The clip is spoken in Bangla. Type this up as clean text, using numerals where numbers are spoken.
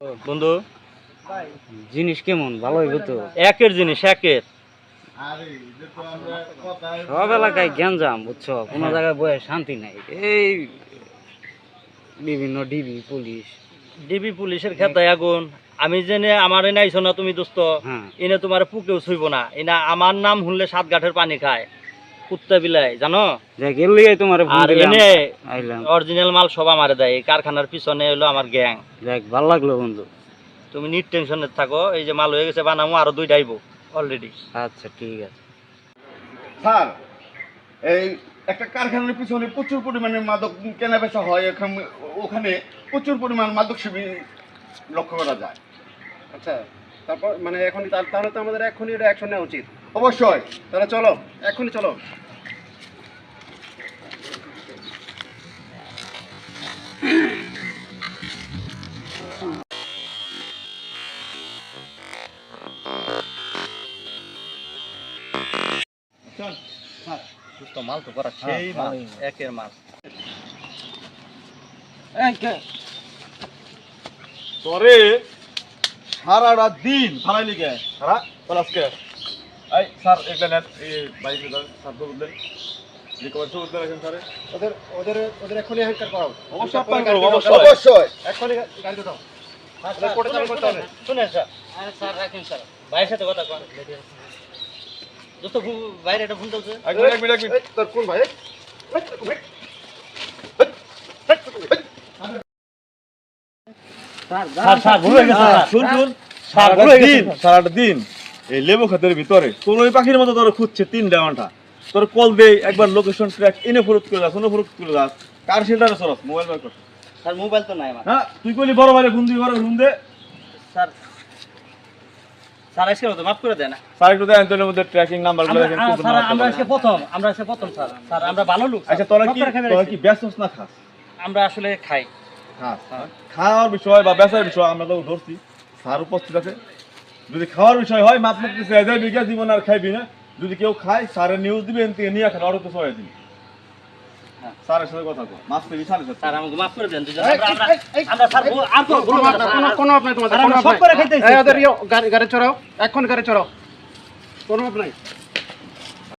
বন্ধু জিনিস কেমন ভালো হইবে তো? একের জিনিস একের। সব এলাকায় গ্যাঞ্জাম বুঝছো, কোনো জায়গায় বয়ে শান্তি নাই। এই বিভিন্ন ডিবি পুলিশ। ডিবি পুলিশের খেতায় আগুন। আমি জেনে আমার এনে আইছো না তুমি দোস্ত, হ্যাঁ এনে তোমার পুকেও ছুইব না। এনা আমার নাম শুনলে 7 ঘাটের পানি খায়, কুত্তা বিলাই জানো। দেখ এর লিগাই তোমার ফোন আর দিলাম, এনে আইলাম। অরিজিনাল মাল সব আমারে দেয়। এই কারখানার পিছনে হলো আমার গ্যাং। দেখ ভালো লাগলো বন্ধু। তুমি নিট টেনশনে থাকো, এই যে মাল হয়ে গেছে বানামো, আরো 2টা আইবো অলরেডি। আচ্ছা ঠিক আছে। স্যার, এই একটা কারখানার পিছনে প্রচুর পরিমাণে মাদক কেনা বেচা হয়। ওখানে প্রচুর পরিমাণ মাদক সেবী লক্ষ্য করা যায়। আচ্ছা, তারপর মানে এখন তাহলে তো আমাদের এখনই এটা অ্যাকশন নেওয়া উচিত। অবশ্যই। তাহলে চলো, এখনই চলো। মাল তো করা সেই মাল, একের মাল। তোরে সারাটা দিন ভাড়াই লিখে সারা আজকে এই স্যার এগুলা নেন, এই বাইক স্যার বললেন রিকভারি সুবিধা রাখেন স্যার। ওদের ওদের ওদের এখনই হ্যাঙ্কার করাও। অবশ্যই আপনার করব, অবশ্যই। এখনই গাড়ি উঠাও। কোর্টে চালু করতে হবে। শুনেন স্যার, স্যার রাখেন স্যার। ভাইয়ের সাথে কথা কন। দোস্ত বাইরে একটা ফোন চলছে। এক মিনিট এই, তোর কোন ভাই? স্যার ভুল হয়ে গেছে স্যার। শুন স্যার ভুল হয়ে গেছে। সারাটা দিন এই লেবু খাতের ভিতরে কোন ওই পাখির মতো তোর খুঁজছে 3 ঘন্টা। তোর কল দেই একবার লোকেশন ট্র্যাক এনে ফরত করে দাও, ফরত করে দাও। কার সেটারে সরস মোবাইল বের কর। স্যার মোবাইল তো নাই আমার। হ্যাঁ তুই কইলি বড় ভাইরে ফোন দিবি, বড় ফোন দে। স্যার স্যার আজকে মতো মাফ করে দেন। স্যার একটু দেন তোর মধ্যে ট্র্যাকিং নাম্বারগুলো দেখেন। স্যার আমরা আজকে প্রথম স্যার। স্যার আমরা ভালো লোক। আচ্ছা তোরা কি ব্যস্ত না খাস? আমরা আসলে খাই। খাস খাওয়ার বিষয় বা বেচার বিষয় আমরা তো ধরছি, স্যার উপস্থিত আছে। যদি খাওয়ার বিষয় হয় মাপ মাপতে চাই যায় বিকাশ জীবন আর খাইবি না। যদি কেউ খায় স্যারের নিউজ দিবে এন থেকে নিয়ে আসেন, অর্ডার তো সবাই দিবি। স্যারের সাথে কথা কো, মাপ পেবি স্যারের সাথে। স্যার আমাকে মাফ করে দেন দুজন। আমরা স্যার আর তো ভুল না। কোনো আপনার তোমাদের আমরা সব করে খাইতেছি। ওদের গাড়ি চড়াও, এখন গাড়ি চড়াও, কোনো আপনার।